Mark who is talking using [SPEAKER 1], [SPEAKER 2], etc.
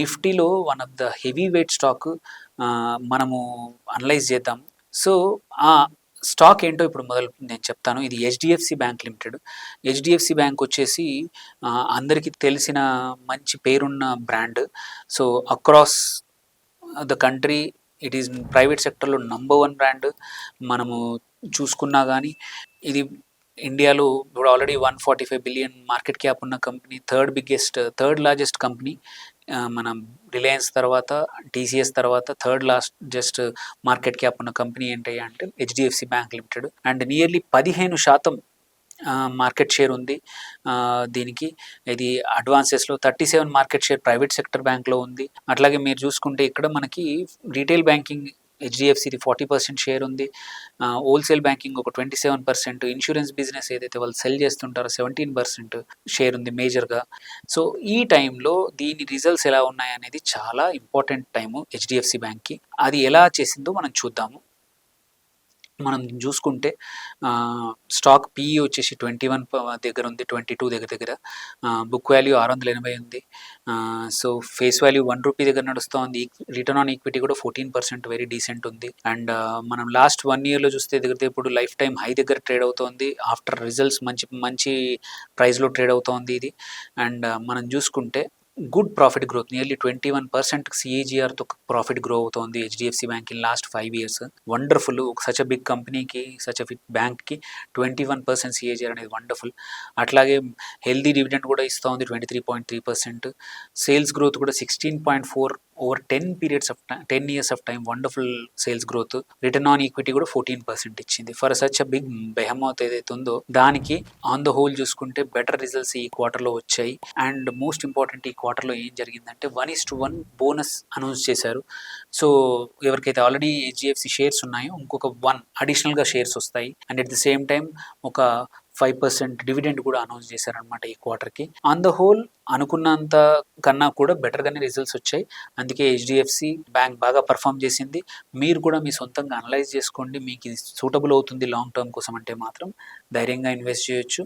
[SPEAKER 1] నిఫ్టీలో one of the heavy weight stock మనము analyse చేద్దాం. సో ఆ స్టాక్ ఏంటో ఇప్పుడు మొదలు నేను చెప్తాను. ఇది HDFC bank limited. HDFC bank వచ్చేసి అందరికీ తెలిసిన మంచి పేరున్న brand. So across the country it is private సెక్టర్లో నంబర్ 1 బ్రాండ్. మనము చూసుకున్నా కానీ ఇది ఇండియాలో ఇప్పుడు ఆల్రెడీ 145 బిలియన్ మార్కెట్ క్యాప్ ఉన్న కంపెనీ, థర్డ్ లార్జెస్ట్ కంపెనీ. మనం రిలయన్స్ తర్వాత, టీసీఎస్ తర్వాత థర్డ్ లార్జెస్ట్ మార్కెట్ క్యాప్ ఉన్న కంపెనీ ఏంటి అంటే HDFC bank limited. And nearly 15% market share ఉంది దీనికి. ఇది అడ్వాన్సెస్లో 37 మార్కెట్ షేర్ ప్రైవేట్ సెక్టర్ బ్యాంక్లో ఉంది. అట్లాగే మీరు చూసుకుంటే ఇక్కడ మనకి రీటైల్ బ్యాంకింగ్ హెచ్డిఎఫ్సిది 40% షేర్ ఉంది. హోల్సేల్ బ్యాంకింగ్ ఒక 27%, ఇన్సూరెన్స్ బిజినెస్ ఏదైతే వాళ్ళు సెల్ చేస్తుంటారో 17% షేర్ ఉంది మేజర్గా. సో ఈ టైంలో దీని రిజల్ట్స్ ఎలా ఉన్నాయనేది చాలా ఇంపార్టెంట్ టైము హెచ్డిఎఫ్సి బ్యాంక్కి. అది ఎలా చేసిందో మనం చూద్దాము. మనం చూసుకుంటే స్టాక్ పిఈ వచ్చేసి 21 దగ్గర ఉంది, 22 దగ్గర. బుక్ వాల్యూ 680 ఉంది. సో ఫేస్ వాల్యూ 1 రూపీ దగ్గర నడుస్తుంది. రిటర్న్ ఆన్ ఈక్విటీ కూడా 14%, వెరీ డీసెంట్ ఉంది. అండ్ మనం లాస్ట్ 1 ఇయర్లో చూస్తే ఇప్పుడు లైఫ్ టైం హై దగ్గర ట్రేడ్ అవుతోంది. ఆఫ్టర్ రిజల్ట్స్ మంచి ప్రైస్లో ట్రేడ్ అవుతోంది ఇది. అండ్ మనం చూసుకుంటే గుడ్ ప్రాఫిట్ గ్రోత్, నియర్లీ 21% సిఏజిఆర్తో ప్రాఫిట్ గ్రో అవుతోంది HDFC bank in last 5 years. Wonderful. Such a big కంపెనీకి, సచ్ అ బిగ్ బ్యాంక్కి 21% సిఏజిఆర్ అనేది వండర్ఫుల్. అట్లాగే హెల్దీ డివిడెండ్ కూడా ఇస్తూ ఉంది 23.3%. సేల్స్ గ్రోత్ కూడా 16.4 over 10 years of time, wonderful sales growth. Return on equity కూడా 14% ఇచ్చింది. ఫర్ సచ్ అ బిగ్ బెహమౌత్ ఏదైతే ఉందో దానికి ఆన్ ద హోల్ చూసుకుంటే బెటర్ రిజల్ట్స్ ఈ క్వార్టర్లో వచ్చాయి. అండ్ మోస్ట్ ఇంపార్టెంట్, ఈ క్వార్టర్లో ఏం జరిగిందంటే 1:1 బోనస్ అనౌన్స్ చేశారు. సో ఎవరికైతే ఆల్రెడీ హెచ్డిఎఫ్సి షేర్స్ ఉన్నాయో ఇంకొక 1 అడిషనల్గా షేర్స్ వస్తాయి. And at the same time ఒక 5% డివిడెండ్ కూడా అనౌన్స్ చేశారనమాట ఈ క్వార్టర్కి. ఆన్ ద హోల్ అనుకున్నంత కన్నా కూడా బెటర్గానే రిజల్ట్స్ వచ్చాయి. అందుకే హెచ్డిఎఫ్సి బ్యాంక్ బాగా పర్ఫామ్ చేసింది. మీరు కూడా మీ సొంతంగా అనలైజ్ చేసుకోండి. మీకు ఇది సూటబుల్ అవుతుంది లాంగ్ టర్మ్ కోసం అంటే మాత్రం ధైర్యంగా ఇన్వెస్ట్ చేయొచ్చు.